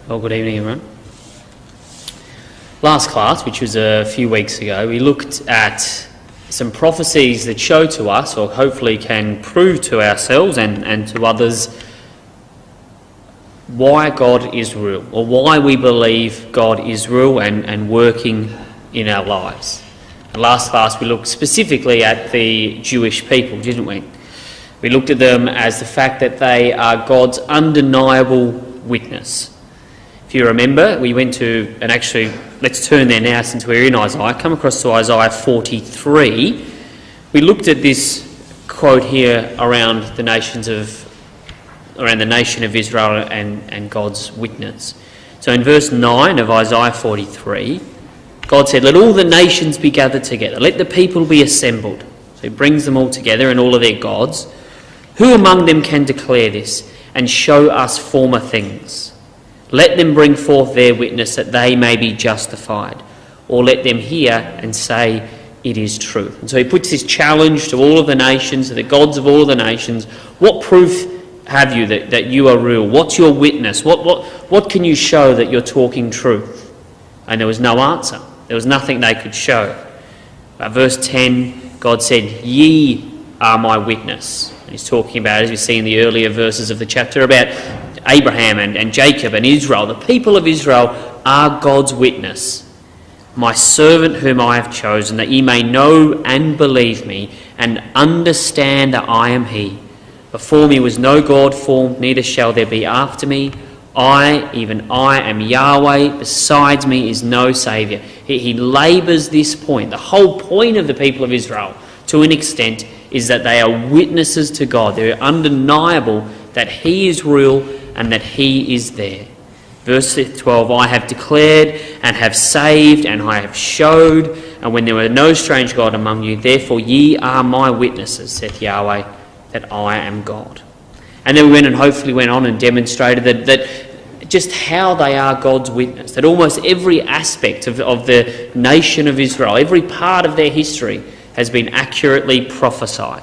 Well, good evening, everyone. Last class, which was a few weeks ago, we looked at some prophecies that show to us, or hopefully can prove to ourselves and to others, why God is real, or why we believe God is real and working in our lives. And last class we looked specifically at the Jewish people, didn't we? We looked at them as the fact that they are God's undeniable witness. If you remember, we went to, and actually let's turn there now since we're in Isaiah, come across to Isaiah 43. We looked at this quote here around the nation of Israel and God's witness. So in verse 9 of Isaiah 43, God said, "Let all the nations be gathered together, let the people be assembled." So he brings them all together and all of their gods. "Who among them can declare this and show us former things? Let them bring forth their witness that they may be justified, or let them hear and say it is truth." And so he puts this challenge to all of the nations, to the gods of all the nations. What proof have you that you are real? What's your witness? What can you show that you're talking truth? And there was no answer. There was nothing they could show. But verse 10, God said, "Ye are my witness." And he's talking about, as we see in the earlier verses of the chapter, about Abraham and Jacob and Israel. The people of Israel are God's witness. "My servant whom I have chosen, that ye may know and believe me, and understand that I am he. Before me was no God formed, neither shall there be after me. I, even I, am Yahweh, besides me is no saviour." He labours this point. The whole point of the people of Israel, to an extent, is that they are witnesses to God. They're undeniable that he is real and that he is there. Verse 12, "I have declared and have saved and I have showed, and when there were no strange God among you, therefore ye are my witnesses, saith Yahweh, that I am God." And then we hopefully went on and demonstrated that just how they are God's witness, that almost every aspect of the nation of Israel, every part of their history has been accurately prophesied.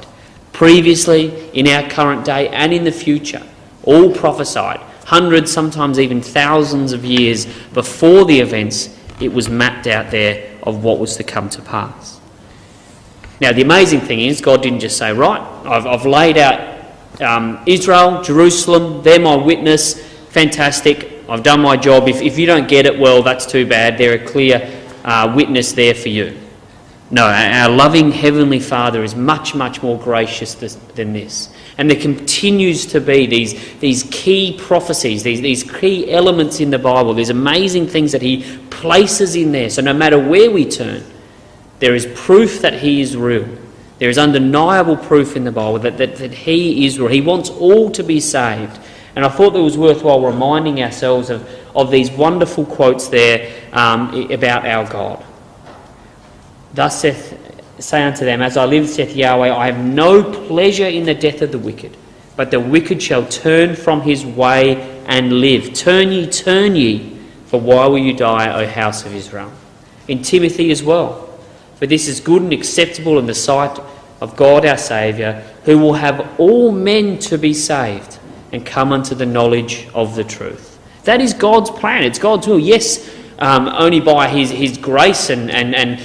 Previously, in our current day and in the future, all prophesied, hundreds, sometimes even thousands of years before the events, it was mapped out there of what was to come to pass. Now, the amazing thing is, God didn't just say, "Right, I've laid out Israel, Jerusalem, they're my witness, fantastic, I've done my job. If you don't get it, well, that's too bad. They're a clear witness there for you." No, our loving Heavenly Father is much, much more gracious than this. And there continues to be these key prophecies, these key elements in the Bible, these amazing things that he places in there. So no matter where we turn, there is proof that he is real. There is undeniable proof in the Bible that he is real. He wants all to be saved. And I thought it was worthwhile reminding ourselves of these wonderful quotes there about our God. "Thus say unto them, As I live, saith Yahweh, I have no pleasure in the death of the wicked, but the wicked shall turn from his way and live. Turn ye, for why will you die, O house of Israel?" In Timothy as well. "For this is good and acceptable in the sight of God our Saviour, who will have all men to be saved and come unto the knowledge of the truth." That is God's plan. It's God's will. Yes, only by his grace and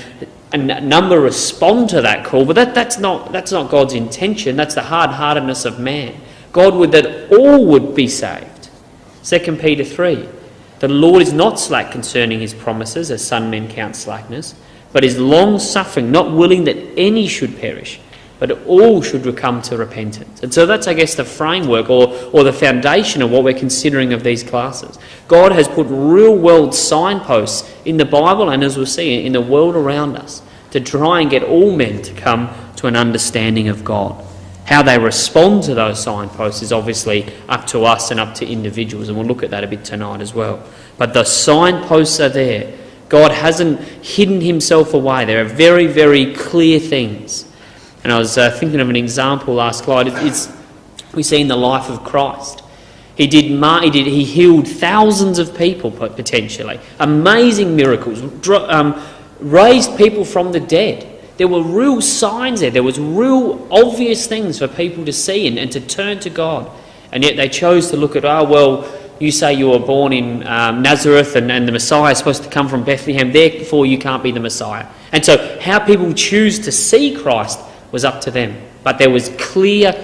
number respond to that call, but that's not God's intention. That's the hard-heartedness of man. God would that all would be saved. 2 Peter 3, "The Lord is not slack concerning his promises, as some men count slackness, but is long-suffering, not willing that any should perish, but all should come to repentance." And so that's, I guess, the framework or the foundation of what we're considering of these classes. God has put real-world signposts in the Bible, and as we'll see, in the world around us, to try and get all men to come to an understanding of God. How they respond to those signposts is obviously up to us and up to individuals, and we'll look at that a bit tonight as well. But the signposts are there. God hasn't hidden himself away. There are very, very clear things. And I was thinking of an example last slide. We see in the life of Christ. He healed thousands of people potentially. Amazing miracles. Raised people from the dead. There were real signs there. There was real obvious things for people to see and to turn to God. And yet they chose to look at, you say you were born in Nazareth and the Messiah is supposed to come from Bethlehem, therefore you can't be the Messiah. And so how people choose to see Christ was up to them. But there was clear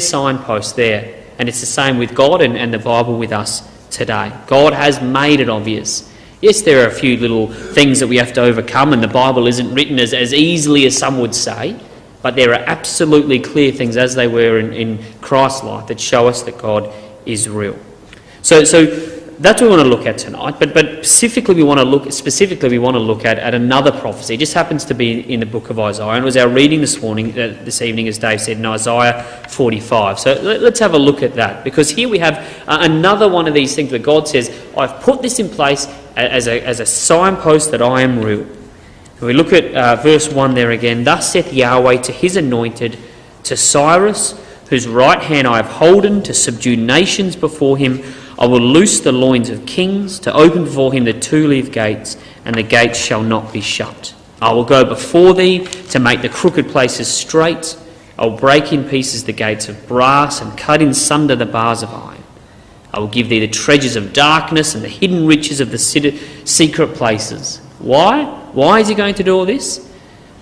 signposts there. And it's the same with God and the Bible with us today. God has made it obvious. Yes, there are a few little things that we have to overcome, and the Bible isn't written as easily as some would say, but there are absolutely clear things, as they were in Christ's life, that show us that God is real. So that's what we want to look at tonight. But specifically, we want to look at another prophecy. It just happens to be in the book of Isaiah, and it was our reading this evening, as Dave said, in Isaiah 45. So let's have a look at that, because here we have another one of these things where God says, "I've put this in place as a signpost that I am real." And we look at verse 1 there again. "Thus saith Yahweh to his anointed, to Cyrus, whose right hand I have holden, to subdue nations before him. I will loose the loins of kings, to open before him the two-leaved gates, and the gates shall not be shut. I will go before thee to make the crooked places straight. I will break in pieces the gates of brass and cut in sunder the bars of iron. I will give thee the treasures of darkness and the hidden riches of the secret places." Why? Why is he going to do all this?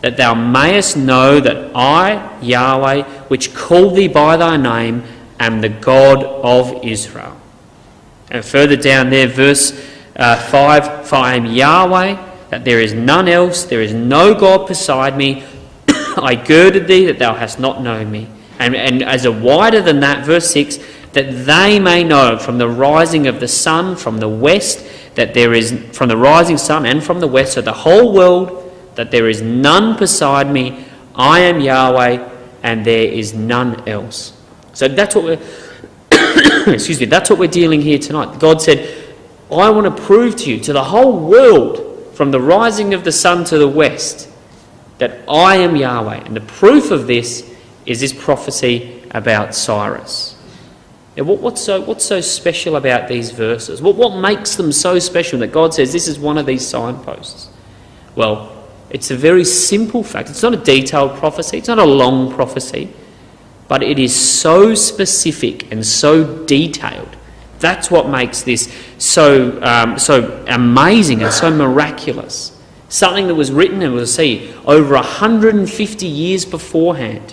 "That thou mayest know that I, Yahweh, which called thee by thy name, am the God of Israel." And further down there, verse 5, "For I am Yahweh, that there is none else, there is no God beside me. I girded thee, that thou hast not known me." And as a wider than that, verse 6, "That they may know from the rising of the sun from the west, that there is, from the rising sun and from the west, so the whole world, that there is none beside me. I am Yahweh, and there is none else." So that's what we're that's what we're dealing here tonight. God said, "I want to prove to you, to the whole world, from the rising of the sun to the west, that I am Yahweh." And the proof of this is this prophecy about Cyrus. Now, what's so special about these verses? What makes them so special that God says this is one of these signposts? Well, it's a very simple fact. It's not a detailed prophecy. It's not a long prophecy. But it is so specific and so detailed. That's what makes this so amazing and so miraculous. Something that was written, and we'll see, over 150 years beforehand,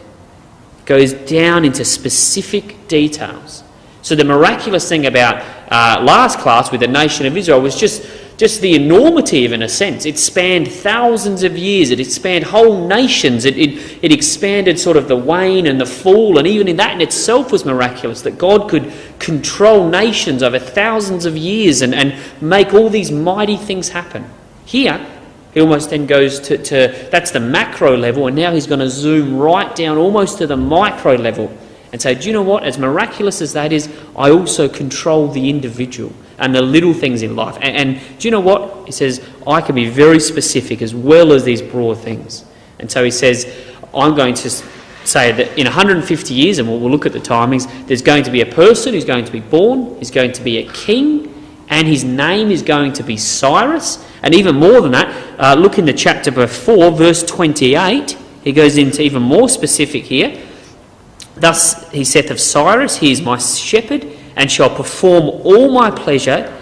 goes down into specific details. So the miraculous thing about last class with the nation of Israel was just the enormity of it, in a sense. It spanned thousands of years. It spanned whole nations. It expanded sort of the wane and the fall, and even in that in itself was miraculous, that God could control nations over thousands of years and make all these mighty things happen. Here, he almost then goes to that's the macro level, and now he's going to zoom right down almost to the micro level and say, do you know what? As miraculous as that is, I also control the individual and the little things in life. And do you know what? He says, I can be very specific as well as these broad things. And so he says, I'm going to say that in 150 years, and we'll look at the timings, there's going to be a person who's going to be born, he's going to be a king, and his name is going to be Cyrus. And even more than that, look in the chapter before, verse 28, he goes into even more specific here. Thus he saith of Cyrus, he is my shepherd, and shall perform all my pleasure,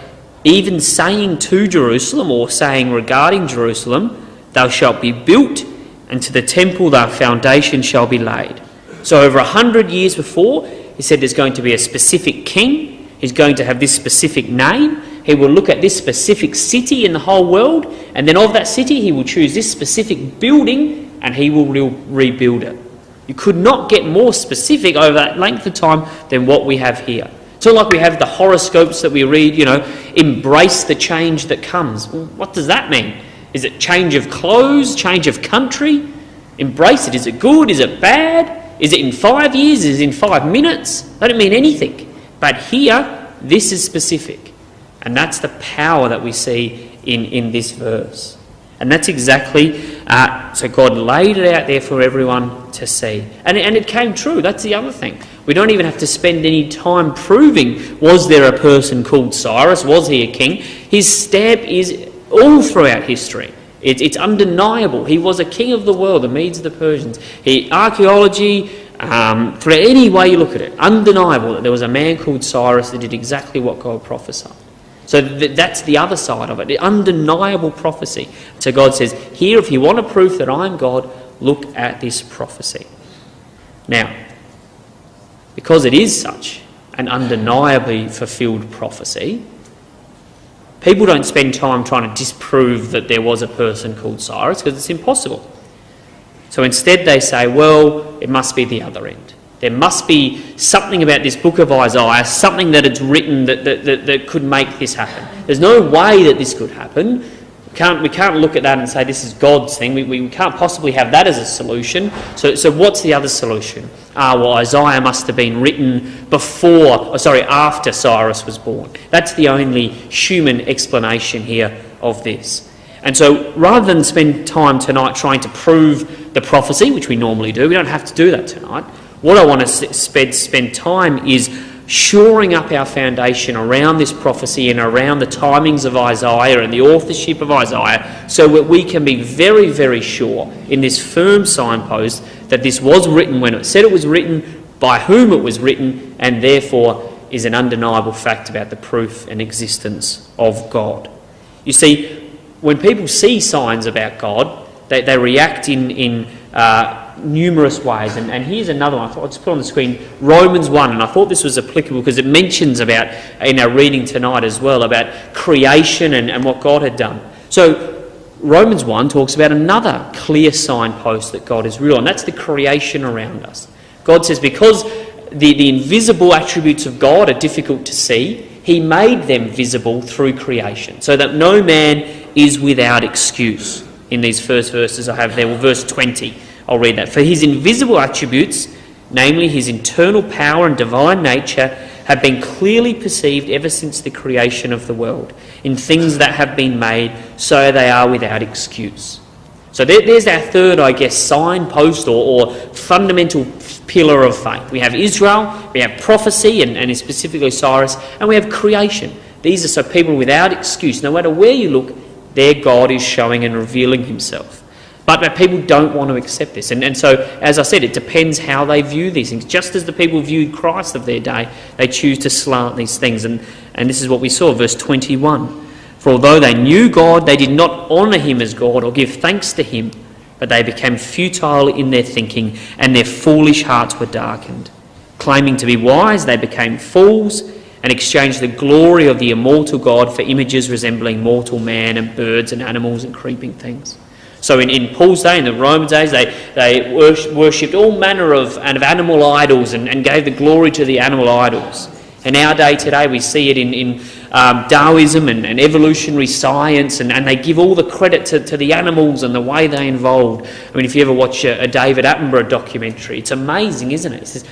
even saying to Jerusalem, or saying regarding Jerusalem, thou shalt be built, and to the temple thy foundation shall be laid. So over 100 years before, he said there's going to be a specific king, he's going to have this specific name, he will look at this specific city in the whole world, and then of that city he will choose this specific building, and he will rebuild it. You could not get more specific over that length of time than what we have here. It's not like we have the horoscopes that we read, embrace the change that comes. Well, what does that mean? Is it change of clothes, change of country? Embrace it. Is it good? Is it bad? Is it in 5 years? Is it in 5 minutes? That doesn't mean anything. But here, this is specific. And that's the power that we see in this verse. And that's exactly, so God laid it out there for everyone to see. And it came true. That's the other thing. We don't even have to spend any time proving, was there a person called Cyrus? Was he a king? His stamp is all throughout history. It's undeniable. He was a king of the world, the Medes, the Persians. Archaeology, through any way you look at it, undeniable that there was a man called Cyrus that did exactly what God prophesied. So that's the other side of it, the undeniable prophecy. So God says, here, if you want a proof that I'm God, look at this prophecy. Now, because it is such an undeniably fulfilled prophecy, people don't spend time trying to disprove that there was a person called Cyrus, because it's impossible. So instead they say, well, it must be the other end. There must be something about this book of Isaiah, something that it's written that could make this happen. There's no way that this could happen. We can't look at that and say this is God's thing. We can't possibly have that as a solution. So what's the other solution? Well, Isaiah must have been written after Cyrus was born. That's the only human explanation here of this. And so rather than spend time tonight trying to prove the prophecy, which we normally do, we don't have to do that tonight. What I want to spend time is shoring up our foundation around this prophecy and around the timings of Isaiah and the authorship of Isaiah, so that we can be very, very sure in this firm signpost that this was written when it said it was written, by whom it was written, and therefore is an undeniable fact about the proof and existence of God. You see, when people see signs about God, they react in numerous ways, and here's another one. I thought I'd just put on the screen Romans 1, and I thought this was applicable because it mentions about, in our reading tonight as well, about creation and what God had done. So Romans 1 talks about another clear signpost that God is real, and that's the creation around us. God says because the invisible attributes of God are difficult to see, he made them visible through creation, so that no man is without excuse. In these first verses I have there, well, verse 20, I'll read that. For his invisible attributes, namely his internal power and divine nature, have been clearly perceived ever since the creation of the world, in things that have been made, so they are without excuse. So there's our third, signpost or fundamental pillar of faith. We have Israel, we have prophecy, and specifically Cyrus, and we have creation. These are so people without excuse, no matter where you look, their God is showing and revealing himself. But people don't want to accept this. And so, as I said, it depends how they view these things. Just as the people viewed Christ of their day, they choose to slant these things. And this is what we saw, verse 21. For although they knew God, they did not honour him as God or give thanks to him, but they became futile in their thinking, and their foolish hearts were darkened. Claiming to be wise, they became fools, and exchanged the glory of the immortal God for images resembling mortal man and birds and animals and creeping things. So in Paul's day, in the Roman days, they worshipped all manner of animal idols and gave the glory to the animal idols. In our day today, we see it in Taoism and evolutionary science, and they give all the credit to the animals and the way they involved. I mean, if you ever watch a David Attenborough documentary, it's amazing, isn't it? It says,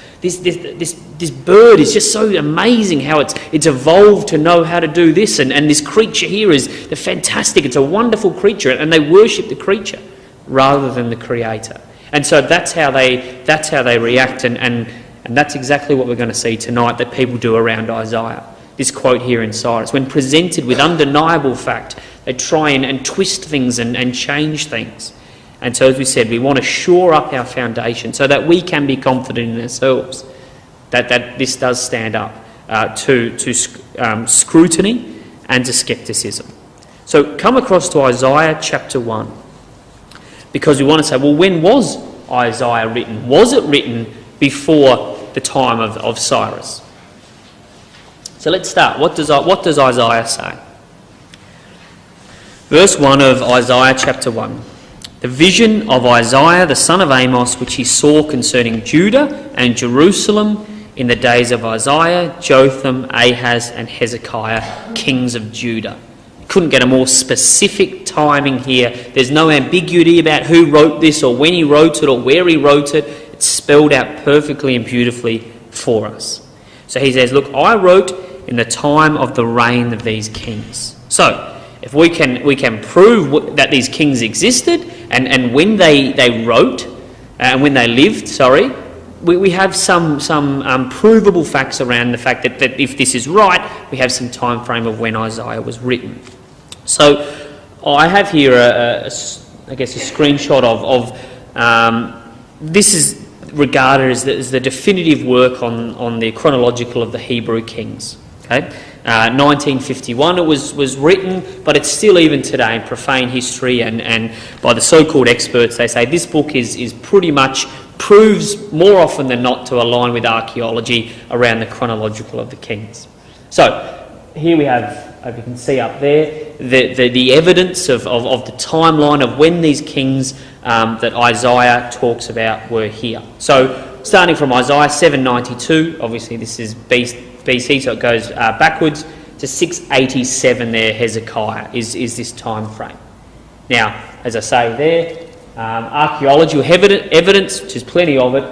this bird is just so amazing how it's evolved to know how to do this, and this creature here is fantastic. It's a wonderful creature, and they worship the creature rather than the Creator. And so that's how they react, and that's exactly what we're going to see tonight that people do around Isaiah. This quote here in Cyrus, when presented with undeniable fact, they try and twist things and change things. And so, as we said, we want to shore up our foundation so that we can be confident in ourselves that this does stand up to scrutiny and to scepticism. So come across to Isaiah chapter 1, because we want to say, well, when was Isaiah written? Was it written before the time of Cyrus? So let's start. What does Isaiah say? Verse 1 of Isaiah chapter 1. The vision of Isaiah the son of Amos, which he saw concerning Judah and Jerusalem in the days of Isaiah, Jotham, Ahaz and Hezekiah, kings of Judah. Couldn't get a more specific timing here. There's no ambiguity about who wrote this or when he wrote it or where he wrote it. It's spelled out perfectly and beautifully for us. So he says, look, I wrote in the time of the reign of these kings. So if we can prove that these kings existed and when they wrote and when they lived, we have some provable facts around the fact that if this is right, we have some time frame of when Isaiah was written. So I have here a screenshot of this is regarded as the definitive work on the chronological of the Hebrew kings. Okay, 1951 it was written, but it's still, even today, in profane history and by the so-called experts, they say this book is pretty much proves more often than not to align with archaeology around the chronological of the kings. So here we have, as you can see up there, the evidence of the timeline of when these kings that Isaiah talks about were here. So starting from Isaiah 792, obviously this is BC, so it goes backwards to 687 there, Hezekiah is this time frame. Now, as I say there, archaeological evidence, which is plenty of it,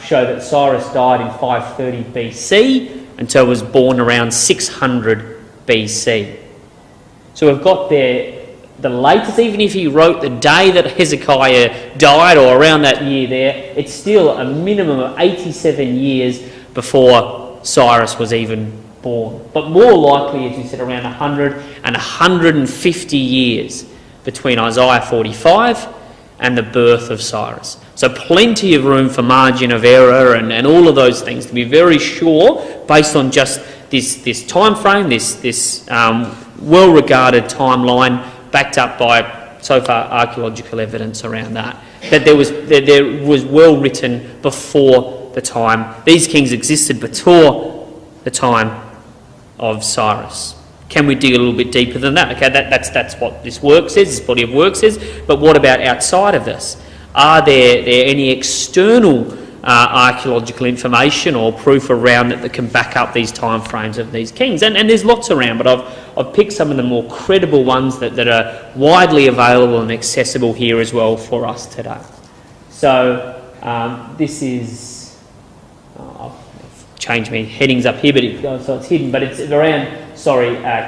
show that Cyrus died in 530 BC until he was born around 600 BC. So we've got there the latest, even if he wrote the day that Hezekiah died or around that year there, it's still a minimum of 87 years before Cyrus was even born. But more likely, as you said, around 100 and 150 years between Isaiah 45 and the birth of Cyrus. So plenty of room for margin of error and all of those things to be very sure based on just this time frame, this well-regarded timeline backed up by so far archaeological evidence around that there was well written before the time. These kings existed before the time of Cyrus. Can we dig a little bit deeper than that? Okay, that's what this work says, this body of work says. But what about outside of this? Are there any external archaeological information or proof around that can back up these time frames of these kings? And there's lots around, but I've picked some of the more credible ones that are widely available and accessible here as well for us today. So this is... I've changed my headings up here, so it's hidden, but it's around...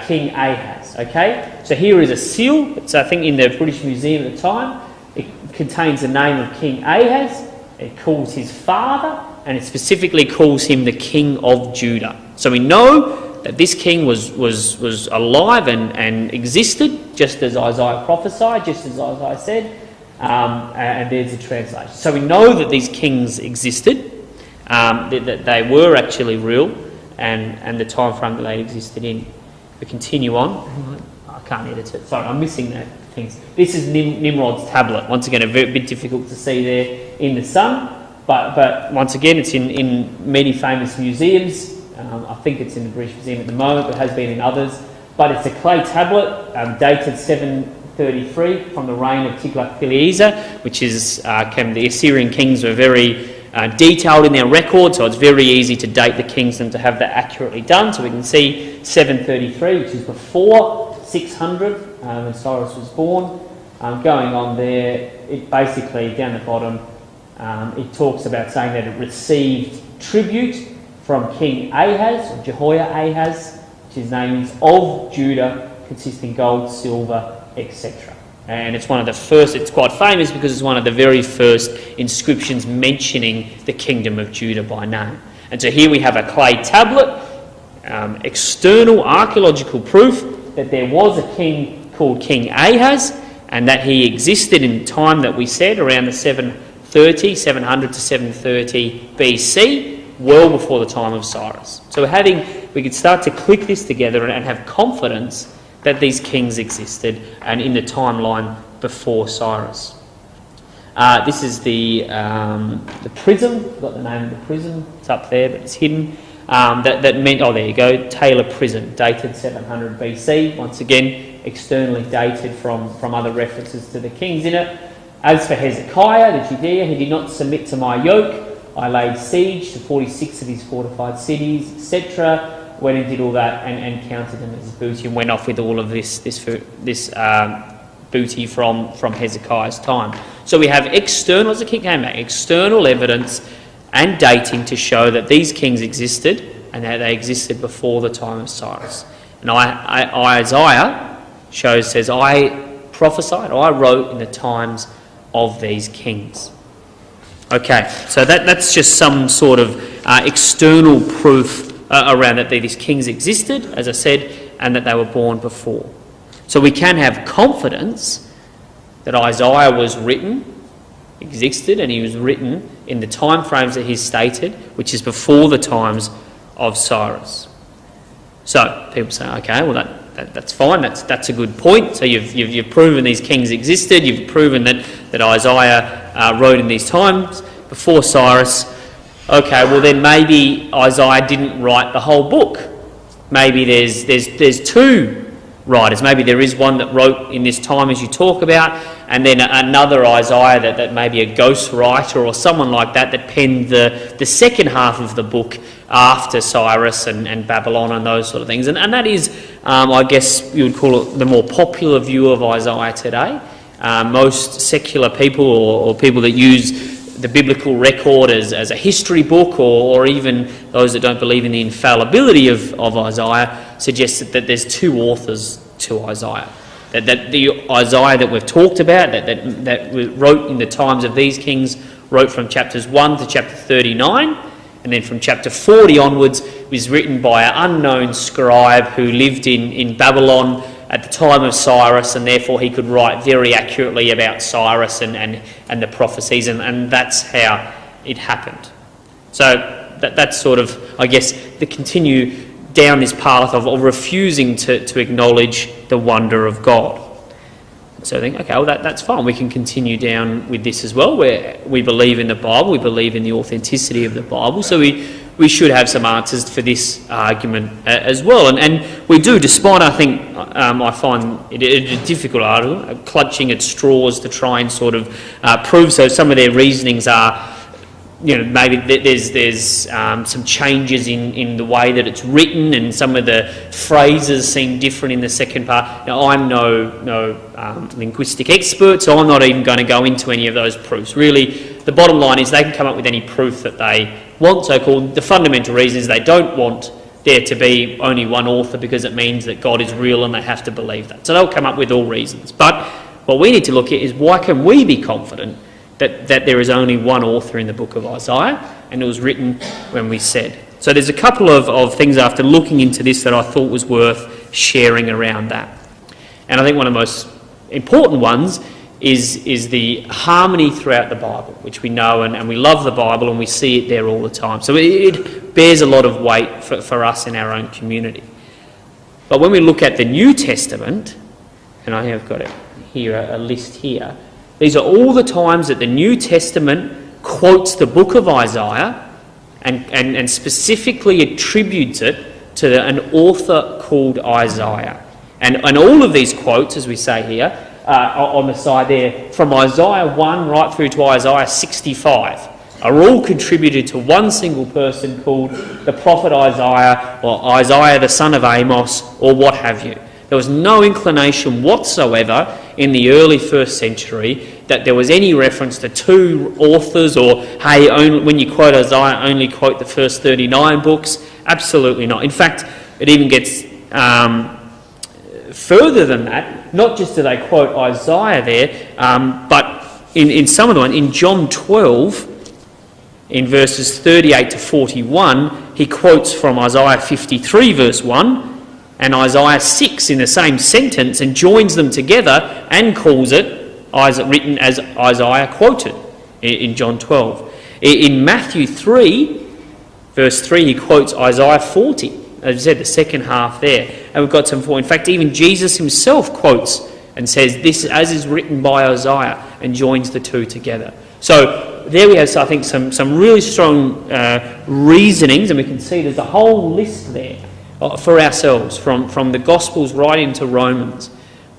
King Ahaz, okay? So here is a seal. It's, I think, in the British Museum at the time. It contains the name of King Ahaz. It calls his father, and it specifically calls him the King of Judah. So we know that this king was alive and existed, just as Isaiah prophesied, just as Isaiah said, and there's a translation. So we know that these kings existed, that they were actually real, and the time frame that they existed in. We continue on. I can't edit it. Sorry, I'm missing that things. This is Nimrod's tablet. Once again, a bit difficult to see there in the sun, but once again, it's in many famous museums. I think it's in the British Museum at the moment, but has been in others. But it's a clay tablet dated 733 from the reign of Tiglath-Pileser, which is the Assyrian kings were very detailed in their record, so it's very easy to date the kings and to have that accurately done. So we can see 733, which is before 600 when Cyrus was born. Going on there, it basically, down the bottom, it talks about saying that it received tribute from King Ahaz, or Jehoiahaz, which his name is, of Judah, consisting gold, silver, etc. And it's one of the first, it's quite famous because it's one of the very first inscriptions mentioning the kingdom of Judah by name. And so here we have a clay tablet, external archaeological proof that there was a king called King Ahaz, and that he existed in time that we said around the 700 to 730 BC, well before the time of Cyrus. So we could start to click this together and have confidence that these kings existed and in the timeline before Cyrus. This is the prism. I've got the name of the prism. It's up there, but it's hidden. That meant, oh, there you go, Taylor prism, dated 700 BC. Once again, externally dated from other references to the kings in it. As for Hezekiah, the Judea, he did not submit to my yoke. I laid siege to 46 of his fortified cities, etc. Went and did all that and counted them as booty and went off with all of this booty from Hezekiah's time. So we have external, as the king came back, external evidence and dating to show that these kings existed and that they existed before the time of Cyrus. And Isaiah says, I prophesied, I wrote in the times of these kings. Okay, so that's just some sort of external proof around that these kings existed, as I said, and that they were born before. So we can have confidence that Isaiah was written, existed, and he was written in the time frames that he's stated, which is before the times of Cyrus. So people say, okay, well that's fine. That's a good point. So you've proven these kings existed. You've proven that Isaiah wrote in these times before Cyrus. Okay, well then maybe Isaiah didn't write the whole book. Maybe there's two writers. Maybe there is one that wrote in this time as you talk about, and then another Isaiah that may be a ghost writer or someone like that penned the second half of the book after Cyrus and Babylon and those sort of things. And that is, I guess you would call it the more popular view of Isaiah today. Most secular people or people that use the biblical record as a history book, or even those that don't believe in the infallibility of Isaiah, suggest that there's two authors to Isaiah. That the Isaiah that we've talked about, that wrote in the times of these kings, wrote from chapters 1 to chapter 39, and then from chapter 40 onwards was written by an unknown scribe who lived in Babylon at the time of Cyrus, and therefore he could write very accurately about Cyrus and the prophecies, and that's how it happened. So that's sort of, I guess, the continue down this path of refusing to acknowledge the wonder of God. So I think, okay, well that's fine. We can continue down with this as well, where we believe in the Bible, we believe in the authenticity of the Bible, so we should have some answers for this argument as well. And we do, despite, I think, I find it a difficult article, clutching at straws to try and sort of prove so. Some of their reasonings are, maybe there's some changes in the way that it's written, and some of the phrases seem different in the second part. Now, I'm no linguistic expert, so I'm not even going to go into any of those proofs. Really, the bottom line is they can come up with any proof that they want. So-called the fundamental reason is they don't want there to be only one author, because it means that God is real and they have to believe that. So they'll come up with all reasons. But what we need to look at is, why can we be confident that there is only one author in the book of Isaiah, and it was written when we said. So there's a couple of things after looking into this that I thought was worth sharing around that. And I think one of the most important ones is the harmony throughout the Bible, which we know, and we love the Bible and we see it there all the time. So it bears a lot of weight for us in our own community. But when we look at the New Testament, and I have got it here, a list here, these are all the times that the New Testament quotes the book of Isaiah and specifically attributes it to an author called Isaiah. And all of these quotes, as we say here, on the side there, from Isaiah 1 right through to Isaiah 65, are all contributed to one single person called the prophet Isaiah, or Isaiah the son of Amos, or what have you. There was no inclination whatsoever in the early first century that there was any reference to two authors, or, hey, only, when you quote Isaiah, only quote the first 39 books. Absolutely not. In fact, it even gets further than that. Not just do they quote Isaiah there, but in some of the ones, in John 12, in verses 38 to 41, he quotes from Isaiah 53 verse 1, and Isaiah 6 in the same sentence, and joins them together and calls it written as Isaiah quoted in John 12. In Matthew 3, verse 3, he quotes Isaiah 40. As I said, the second half there. And we've got some more. In fact, even Jesus himself quotes and says, this as is written by Isaiah, and joins the two together. So there we have, I think, some really strong reasonings, and we can see there's a whole list there for ourselves, from the Gospels right into Romans,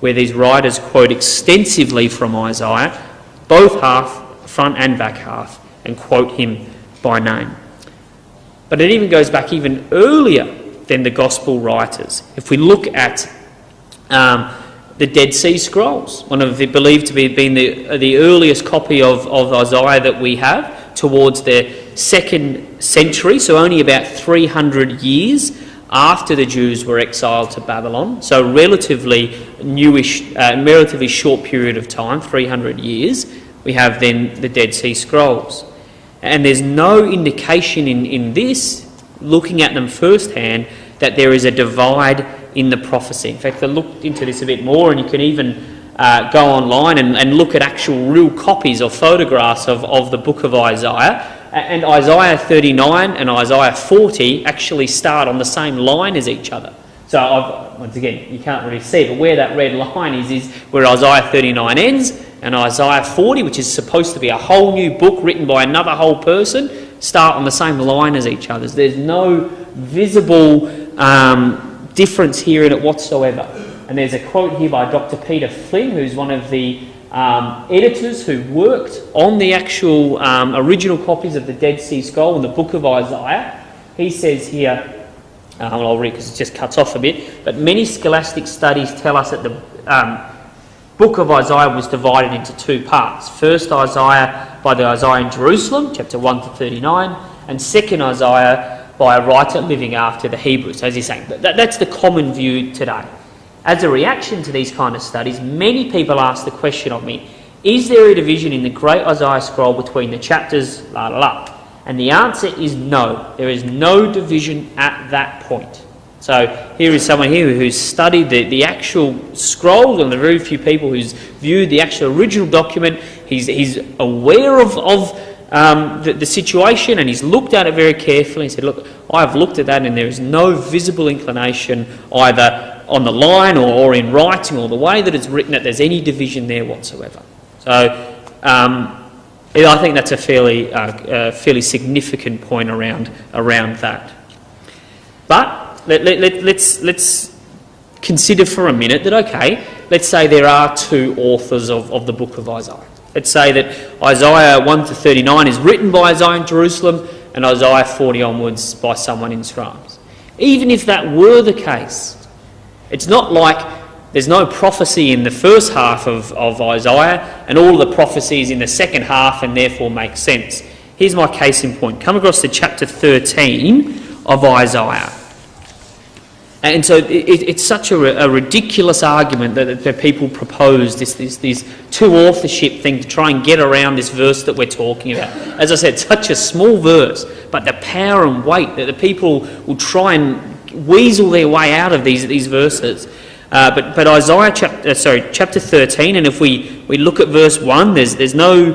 where these writers quote extensively from Isaiah, both half, front and back half, and quote him by name. But it even goes back even earlier than the Gospel writers. If we look at the Dead Sea Scrolls, one of the believed to be being the earliest copy of Isaiah that we have, towards the 2nd century, so only about 300 years after the Jews were exiled to Babylon, so relatively newish, relatively short period of time, 300 years, we have then the Dead Sea Scrolls. And there's no indication in this, looking at them firsthand, that there is a divide in the prophecy. In fact, I looked into this a bit more, and you can even go online and look at actual real copies or photographs of the book of Isaiah. And Isaiah 39 and Isaiah 40 actually start on the same line as each other. So once again, you can't really see, but where that red line is where Isaiah 39 ends, and Isaiah 40, which is supposed to be a whole new book written by another whole person, start on the same line as each other. There's no visible difference here in it whatsoever. And there's a quote here by Dr. Peter Flynn, who's one of the editors who worked on the actual original copies of the Dead Sea Scroll and the book of Isaiah. He says here, I'll read because it just cuts off a bit, but many scholastic studies tell us that the book of Isaiah was divided into two parts. First Isaiah by the Isaiah in Jerusalem, chapter 1 to 39, and second Isaiah by a writer living after the Hebrews. So as he's saying, that's the common view today. As a reaction to these kind of studies, many people ask the question of me, is there a division in the great Isaiah scroll between the chapters, la la la? And the answer is no. There is no division at that point. So here is someone here who's studied the actual scrolls, and the very few people who's viewed the actual original document. He's aware of the situation, and he's looked at it very carefully and said, look, I've looked at that and there is no visible inclination either on the line or in writing or the way that it's written that there's any division there whatsoever. So I think that's a fairly significant point around that. But let's consider for a minute that, okay, let's say there are two authors of the book of Isaiah. Let's say that Isaiah 1 to 39 is written by Isaiah in Jerusalem and Isaiah 40 onwards by someone in Srams. Even if that were the case, it's not like there's no prophecy in the first half of Isaiah and all the prophecies in the second half and therefore make sense. Here's my case in point. Come across to chapter 13 of Isaiah. And so it's such a ridiculous argument that people propose, this two authorship thing to try and get around this verse that we're talking about. As I said, such a small verse, but the power and weight that the people will try and weasel their way out of these verses. But Isaiah chapter 13, and if we look at verse 1, there's no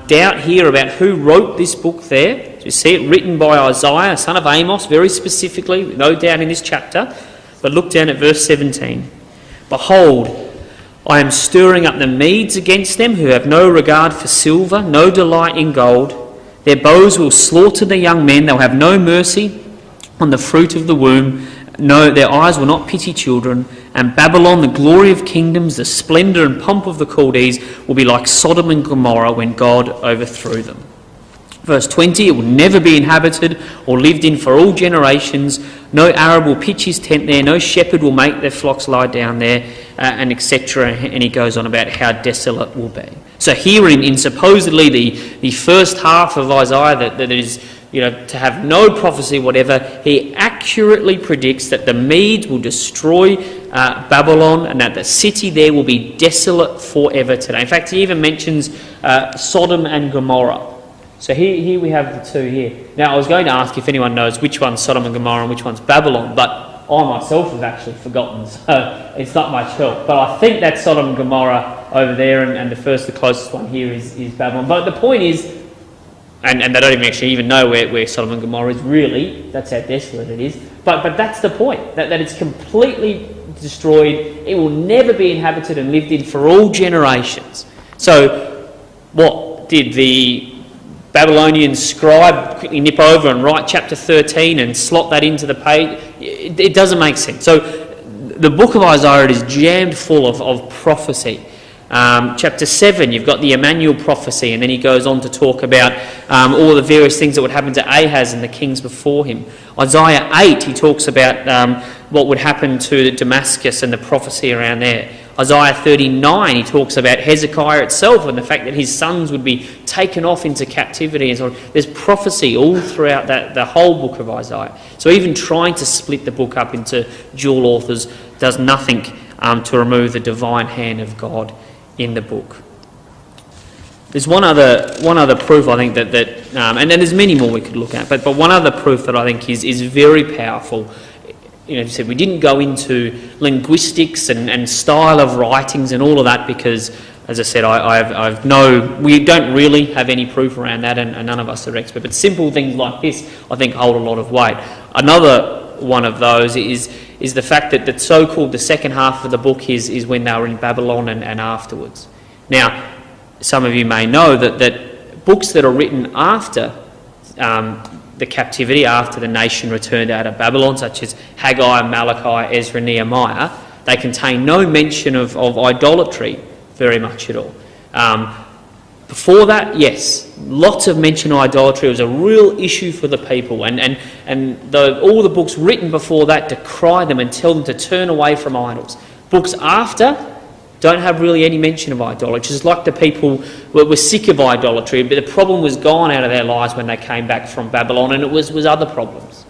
doubt here about who wrote this book there. You see it written by Isaiah, son of Amos, very specifically, no doubt in this chapter. But look down at verse 17. Behold, I am stirring up the Medes against them, who have no regard for silver, no delight in gold. Their bows will slaughter the young men, they'll have no mercy on the fruit of the womb. No, their eyes will not pity children. And Babylon, the glory of kingdoms, the splendour and pomp of the Chaldees, will be like Sodom and Gomorrah when God overthrew them. Verse 20, it will never be inhabited or lived in for all generations. No Arab will pitch his tent there. No shepherd will make their flocks lie down there, and etc. And he goes on about how desolate it will be. So here in supposedly the first half of Isaiah that is, to have no prophecy whatever, he accurately predicts that the Medes will destroy Babylon and that the city there will be desolate forever today. In fact, he even mentions Sodom and Gomorrah. So here we have the two here. Now, I was going to ask if anyone knows which one's Sodom and Gomorrah and which one's Babylon, but I myself have actually forgotten, so it's not much help. But I think that's Sodom and Gomorrah over there, and the closest one here is Babylon. But the point is, and they don't even know where Sodom and Gomorrah is really, that's how desolate it is. But that's the point, that it's completely destroyed. It will never be inhabited and lived in for all generations. So what did the Babylonian scribe quickly nip over and write chapter 13 and slot that into the page? It doesn't make sense. So the book of Isaiah is jammed full of prophecy. Chapter 7, you've got the Emmanuel prophecy, and then he goes on to talk about all the various things that would happen to Ahaz and the kings before him. Isaiah 8, he talks about what would happen to Damascus and the prophecy around there. Isaiah 39, he talks about Hezekiah itself and the fact that his sons would be taken off into captivity and so on. There's prophecy all throughout the whole book of Isaiah. So even trying to split the book up into dual authors does nothing to remove the divine hand of God in the book. There's one other proof I think that and then there's many more we could look at, but one other proof that I think is very powerful you said we didn't go into linguistics and style of writings and all of that because, as I said, we don't really have any proof around that, and none of us are experts. But simple things like this, I think, hold a lot of weight. Another one of those is the fact that the so-called the second half of the book is when they were in Babylon and afterwards. Now, some of you may know that books that are written after the captivity, after the nation returned out of Babylon, such as Haggai, Malachi, Ezra, Nehemiah, they contain no mention of idolatry very much at all. Before that, yes, lots of mention of idolatry. It was a real issue for the people, and all the books written before that decry them and tell them to turn away from idols. Books after don't have really any mention of idolatry. It's like the people were sick of idolatry, but the problem was gone out of their lives when they came back from Babylon, and it was other problems.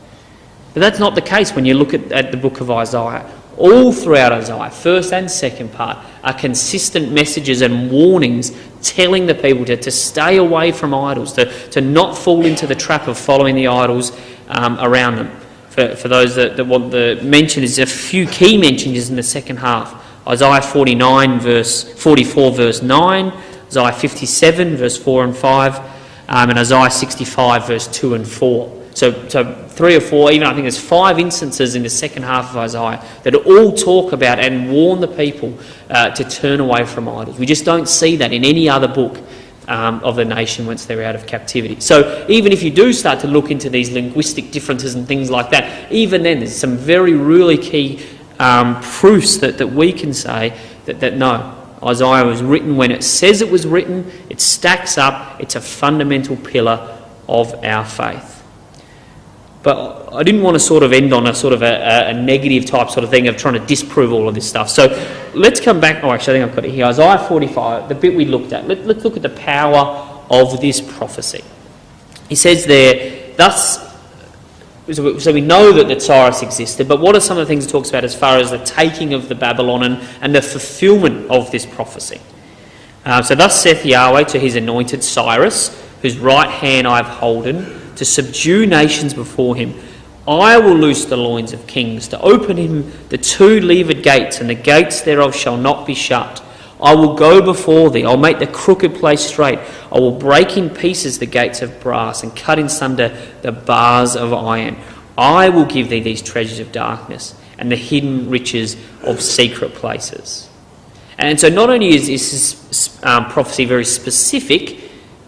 But that's not the case when you look at the book of Isaiah. All throughout Isaiah, first and second part, are consistent messages and warnings telling the people to stay away from idols, to not fall into the trap of following the idols around them. For those that want the mention, there's a few key mentions in the second half. Isaiah 44 verse 9, Isaiah 57 verse 4 and 5, and Isaiah 65 verse 2 and 4. So 3 or 4, even I think there's 5 instances in the second half of Isaiah that all talk about and warn the people to turn away from idols. We just don't see that in any other book of the nation once they're out of captivity. So even if you do start to look into these linguistic differences and things like that, even then there's some very really key proofs that we can say that no, Isaiah was written when it says it was written, it stacks up, it's a fundamental pillar of our faith. But I didn't want to sort of end on a negative type sort of thing of trying to disprove all of this stuff. So let's come back. Oh, actually, I think I've got it here. Isaiah 45, the bit we looked at. Let's look at the power of this prophecy. He says there, so we know that Cyrus existed, but what are some of the things it talks about as far as the taking of the Babylon and the fulfilment of this prophecy? So thus saith Yahweh to his anointed Cyrus, whose right hand I have holden, to subdue nations before him. I will loose the loins of kings, to open him the 2 levered gates, and the gates thereof shall not be shut. I will go before thee, I'll make the crooked place straight. I will break in pieces the gates of brass, and cut in sunder the bars of iron. I will give thee these treasures of darkness, and the hidden riches of secret places. And so not only is this prophecy very specific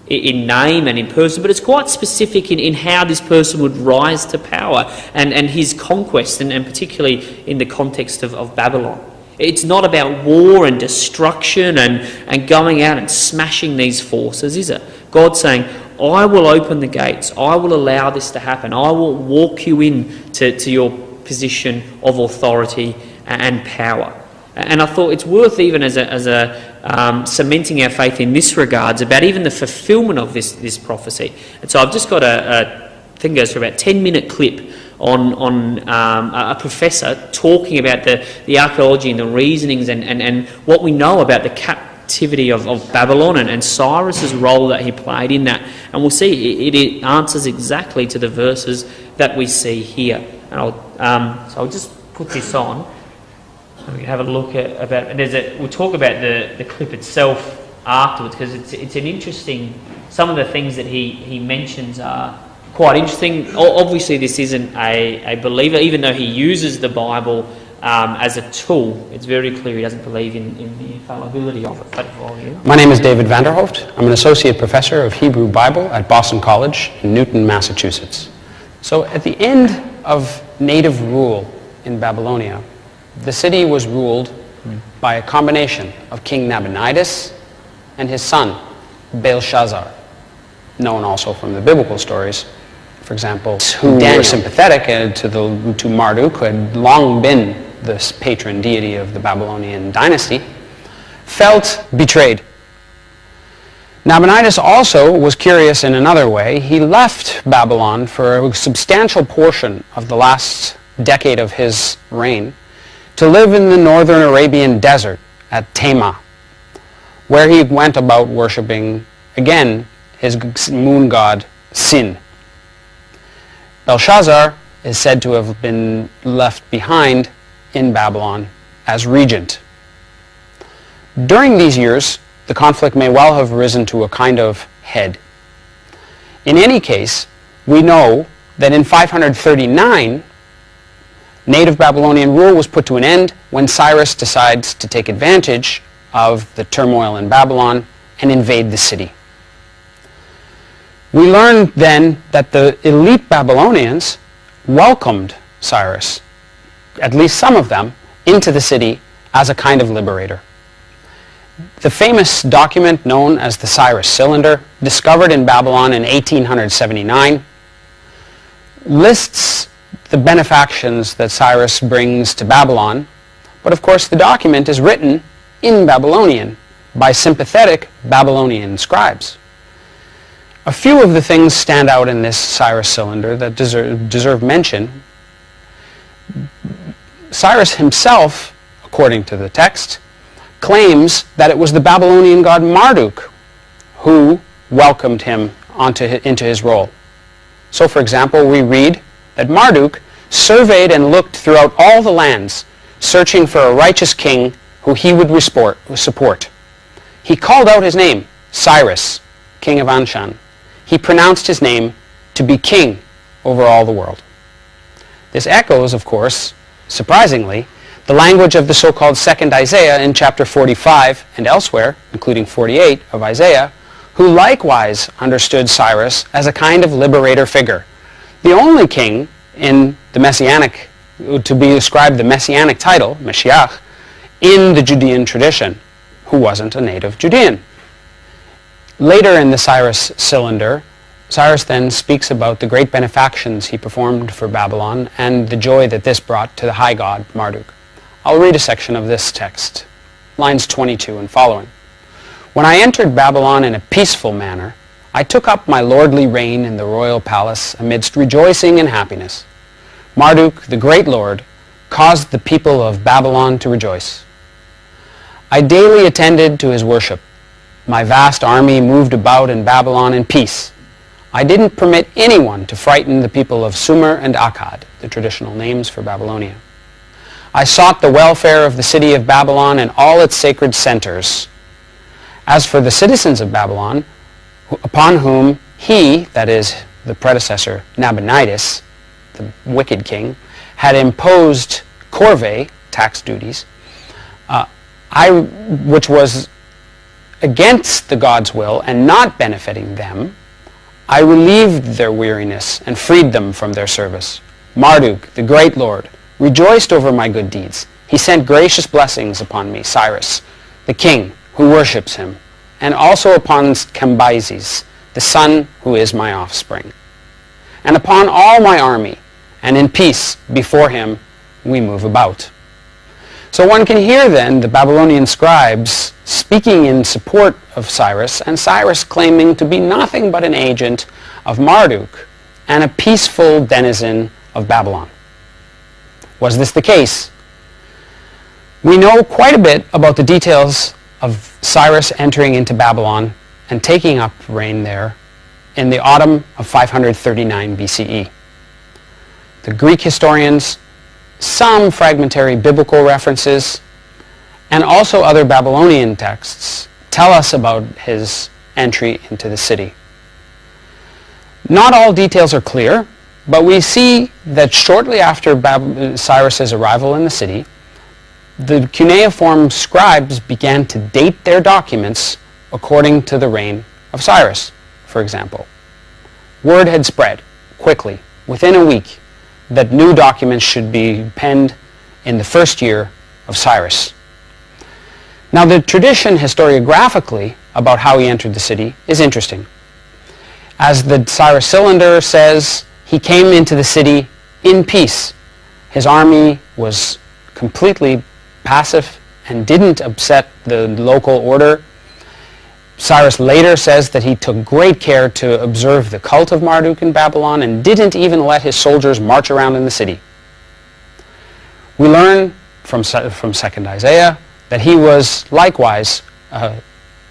in name and in person, but it's quite specific in how this person would rise to power and his conquest, and particularly in the context of Babylon. It's not about war and destruction and going out and smashing these forces, is it? God's saying, I will open the gates, I will allow this to happen, I will walk you in to your position of authority and power. And I thought it's worth, even as a cementing our faith in this regards, about even the fulfilment of this prophecy. And so I've just got I think it goes for about 10-minute clip on a professor talking about the archaeology and the reasonings and what we know about the captivity of Babylon and Cyrus's role that he played in that. And we'll see it answers exactly to the verses that we see here. And so I'll just put this on. We can have a look at we'll talk about the clip itself afterwards, because it's an interesting. Some of the things that he mentions are quite interesting. Obviously, this isn't a believer, even though he uses the Bible as a tool. It's very clear he doesn't believe in the infallibility of it. But my name is David Vanderhoeft. I'm an associate professor of Hebrew Bible at Boston College in Newton, Massachusetts. So at the end of native rule in Babylonia, the city was ruled by a combination of King Nabonidus and his son, Belshazzar, known also from the biblical stories, for example, who were sympathetic to Marduk, who had long been the patron deity of the Babylonian dynasty, felt betrayed. Nabonidus also was curious in another way. He left Babylon for a substantial portion of the last decade of his reign to live in the northern Arabian desert at Tema, where he went about worshipping, again, his moon god Sin. Belshazzar is said to have been left behind in Babylon as regent. During these years, the conflict may well have risen to a kind of head. In any case, we know that in 539, native Babylonian rule was put to an end when Cyrus decides to take advantage of the turmoil in Babylon and invade the city. We learn then that the elite Babylonians welcomed Cyrus, at least some of them, into the city as a kind of liberator. The famous document known as the Cyrus Cylinder, discovered in Babylon in 1879, lists the benefactions that Cyrus brings to Babylon, but of course the document is written in Babylonian by sympathetic Babylonian scribes. A few of the things stand out in this Cyrus Cylinder that deserve mention. Cyrus himself, according to the text, claims that it was the Babylonian god Marduk who welcomed him into his role. So, for example, we read that Marduk surveyed and looked throughout all the lands, searching for a righteous king who he would support. He called out his name, Cyrus, king of Anshan. He pronounced his name to be king over all the world. This echoes, of course, surprisingly, the language of the so-called second Isaiah in chapter 45 and elsewhere, including 48 of Isaiah, who likewise understood Cyrus as a kind of liberator figure, the only king in the Messianic, to be ascribed the Messianic title, Mashiach, in the Judean tradition, who wasn't a native Judean. Later in the Cyrus Cylinder, Cyrus then speaks about the great benefactions he performed for Babylon and the joy that this brought to the high god Marduk. I'll read a section of this text, lines 22 and following. When I entered Babylon in a peaceful manner, I took up my lordly reign in the royal palace amidst rejoicing and happiness. Marduk, the great lord, caused the people of Babylon to rejoice. I daily attended to his worship. My vast army moved about in Babylon in peace. I didn't permit anyone to frighten the people of Sumer and Akkad, the traditional names for Babylonia. I sought the welfare of the city of Babylon and all its sacred centers. As for the citizens of Babylon, upon whom he, that is, the predecessor Nabonidus, the wicked king, had imposed corvée, tax duties, which was against the God's will and not benefiting them, I relieved their weariness and freed them from their service. Marduk, the great lord, rejoiced over my good deeds. He sent gracious blessings upon me, Cyrus, the king who worships him, and also upon Cambyses, the son who is my offspring, and upon all my army, and in peace before him we move about. So one can hear then the Babylonian scribes speaking in support of Cyrus, and Cyrus claiming to be nothing but an agent of Marduk and a peaceful denizen of Babylon. Was this the case? We know quite a bit about the details of Cyrus entering into Babylon and taking up reign there in the autumn of 539 BCE. The Greek historians, some fragmentary biblical references, and also other Babylonian texts tell us about his entry into the city. Not all details are clear, but we see that shortly after Cyrus's arrival in the city, the cuneiform scribes began to date their documents according to the reign of Cyrus, for example. Word had spread quickly, within a week, that new documents should be penned in the first year of Cyrus. Now, the tradition historiographically about how he entered the city is interesting. As the Cyrus Cylinder says, he came into the city in peace. His army was completely passive and didn't upset the local order. Cyrus later says that he took great care to observe the cult of Marduk in Babylon and didn't even let his soldiers march around in the city. We learn from 2nd Isaiah that he was likewise a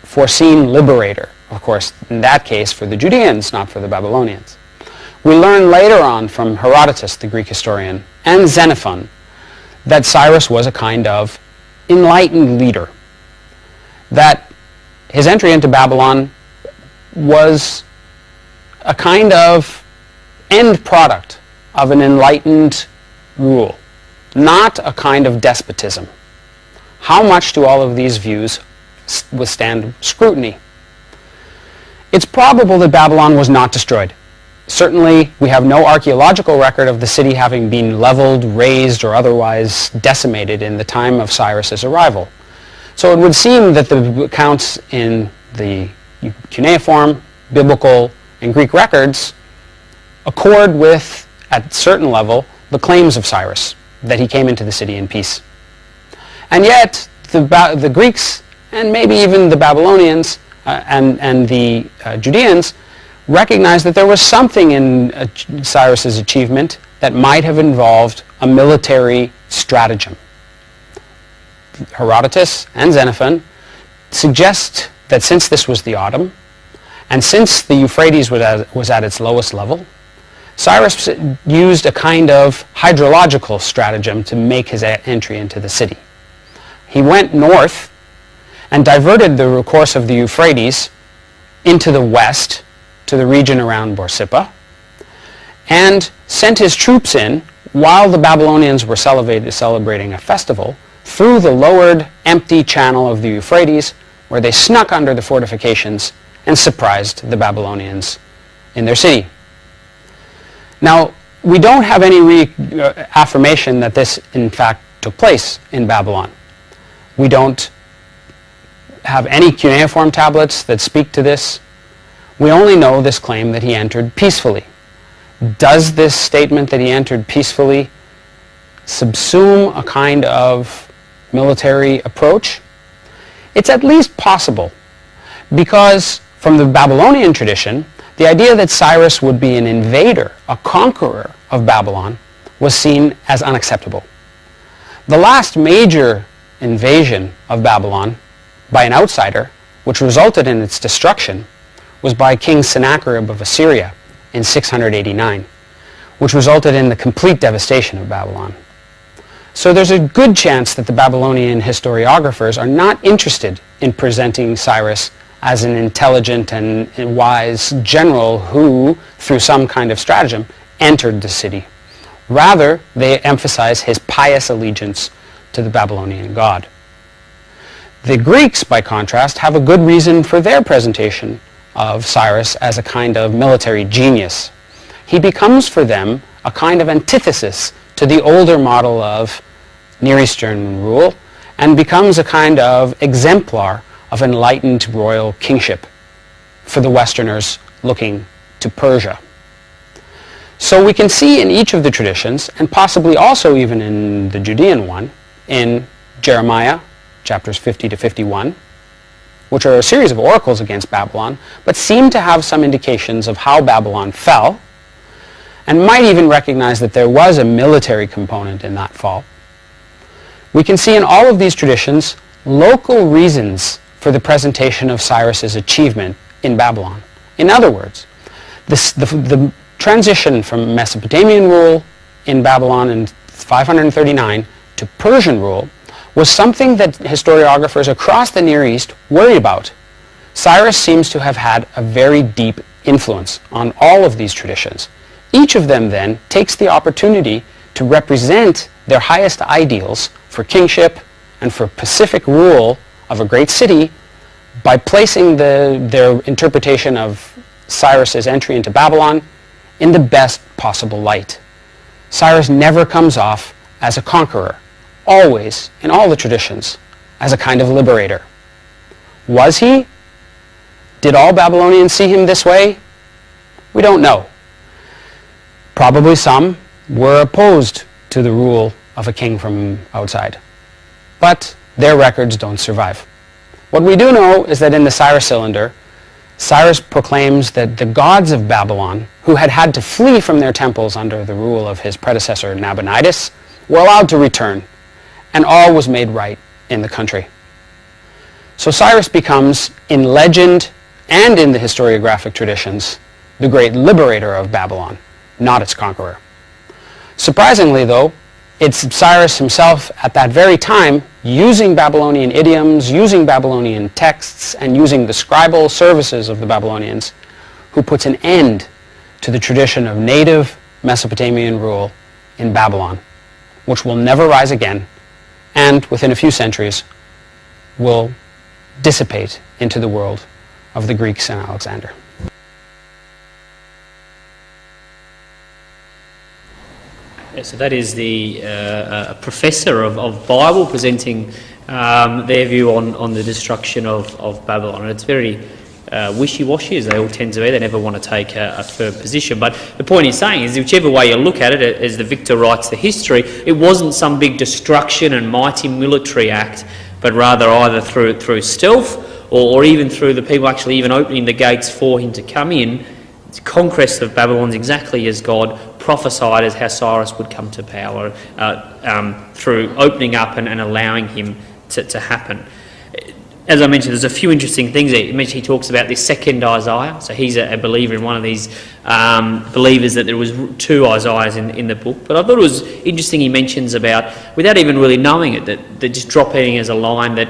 foreseen liberator, of course, in that case for the Judeans, not for the Babylonians. We learn later on from Herodotus, the Greek historian, and Xenophon, that Cyrus was a kind of enlightened leader, that his entry into Babylon was a kind of end product of an enlightened rule, not a kind of despotism. How much do all of these views withstand scrutiny? It's probable that Babylon was not destroyed. Certainly, we have no archaeological record of the city having been leveled, razed, or otherwise decimated in the time of Cyrus's arrival. So it would seem that the accounts in the cuneiform, biblical, and Greek records accord with, at a certain level, the claims of Cyrus, that he came into the city in peace. And yet, the Greeks, and maybe even the Babylonians and the Judeans, recognized that there was something in Cyrus's achievement that might have involved a military stratagem. Herodotus and Xenophon suggest that since this was the autumn, and since the Euphrates was at its lowest level, Cyrus used a kind of hydrological stratagem to make his entry into the city. He went north and diverted the course of the Euphrates into the west, to the region around Borsippa, and sent his troops in while the Babylonians were celebrating a festival through the lowered, empty channel of the Euphrates, where they snuck under the fortifications and surprised the Babylonians in their city. Now, we don't have any affirmation that this, in fact, took place in Babylon. We don't have any cuneiform tablets that speak to this. We only know this claim that he entered peacefully. Does this statement that he entered peacefully subsume a kind of military approach? It's at least possible, because from the Babylonian tradition, the idea that Cyrus would be an invader, a conqueror of Babylon, was seen as unacceptable. The last major invasion of Babylon by an outsider, which resulted in its destruction, was by King Sennacherib of Assyria in 689, which resulted in the complete devastation of Babylon. So there's a good chance that the Babylonian historiographers are not interested in presenting Cyrus as an intelligent and wise general who, through some kind of stratagem, entered the city. Rather, they emphasize his pious allegiance to the Babylonian god. The Greeks, by contrast, have a good reason for their presentation of Cyrus as a kind of military genius. He becomes for them a kind of antithesis to the older model of Near Eastern rule, and becomes a kind of exemplar of enlightened royal kingship for the Westerners looking to Persia. So we can see in each of the traditions, and possibly also even in the Judean one, in Jeremiah, chapters 50 to 51, which are a series of oracles against Babylon, but seem to have some indications of how Babylon fell, and might even recognize that there was a military component in that fall. We can see in all of these traditions local reasons for the presentation of Cyrus's achievement in Babylon. In other words, the transition from Mesopotamian rule in Babylon in 539 to Persian rule was something that historiographers across the Near East worried about. Cyrus seems to have had a very deep influence on all of these traditions. Each of them then takes the opportunity to represent their highest ideals for kingship and for pacific rule of a great city by placing their interpretation of Cyrus's entry into Babylon in the best possible light. Cyrus never comes off as a conqueror, always, in all the traditions, as a kind of liberator. Was he? Did all Babylonians see him this way? We don't know. Probably some were opposed to the rule of a king from outside. But their records don't survive. What we do know is that in the Cyrus Cylinder, Cyrus proclaims that the gods of Babylon, who had had to flee from their temples under the rule of his predecessor Nabonidus, were allowed to return, and all was made right in the country. So Cyrus becomes, in legend and in the historiographic traditions, the great liberator of Babylon, not its conqueror. Surprisingly, though, it's Cyrus himself at that very time, using Babylonian idioms, using Babylonian texts, and using the scribal services of the Babylonians, who puts an end to the tradition of native Mesopotamian rule in Babylon, which will never rise again, and within a few centuries will dissipate into the world of the Greeks and Alexander. Yeah, so that is the a professor of Bible presenting their view on the destruction of Babylon. And it's very wishy-washy, as they all tend to be. They never want to take a firm position. But the point he's saying is, whichever way you look at it, as the victor writes the history, it wasn't some big destruction and mighty military act, but rather either through stealth or even through the people actually even opening the gates for him to come in. The conquest of Babylon is exactly as God prophesied as how Cyrus would come to power, through opening up and allowing him to happen. As I mentioned, there's a few interesting things. He talks about this second Isaiah. So he's a believer in one of these believers that there was two Isaiahs in the book. But I thought it was interesting he mentions about, without even really knowing it, that just dropping as a line that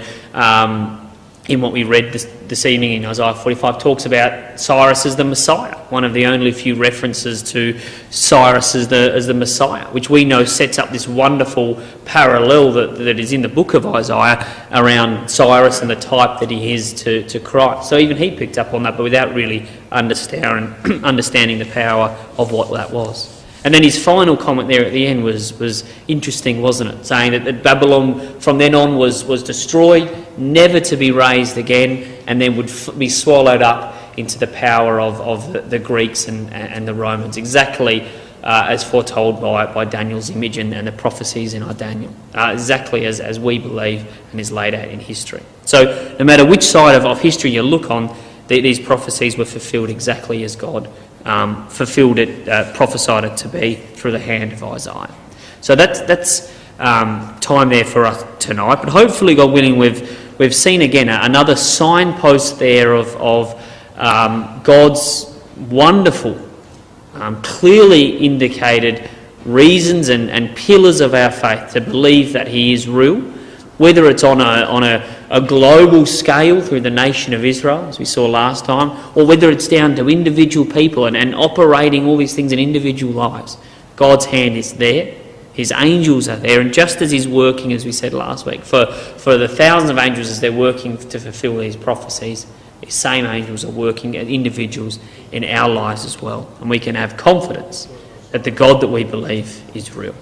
in what we read this evening in Isaiah 45 talks about Cyrus as the Messiah, one of the only few references to Cyrus as the Messiah, which we know sets up this wonderful parallel that is in the book of Isaiah around Cyrus and the type that he is to Christ. So even he picked up on that, but without really understanding the power of what that was. And then his final comment there at the end was interesting, wasn't it? Saying that Babylon from then on was destroyed, never to be raised again, and then would be swallowed up into the power of the Greeks and the Romans, exactly as foretold by Daniel's image and the prophecies in our Daniel, exactly as we believe and is laid out in history. So no matter which side of history you look on, these prophecies were fulfilled exactly as God fulfilled it, prophesied it to be through the hand of Isaiah. So that's time there for us tonight. But hopefully, God willing, we've seen again another signpost there of God's wonderful, clearly indicated reasons and pillars of our faith to believe that He is real, whether it's on a global scale through the nation of Israel, as we saw last time, or whether it's down to individual people and operating all these things in individual lives. God's hand is there. His angels are there. And just as He's working, as we said last week, for the thousands of angels as they're working to fulfill these prophecies, these same angels are working as individuals in our lives as well. And we can have confidence that the God that we believe is real.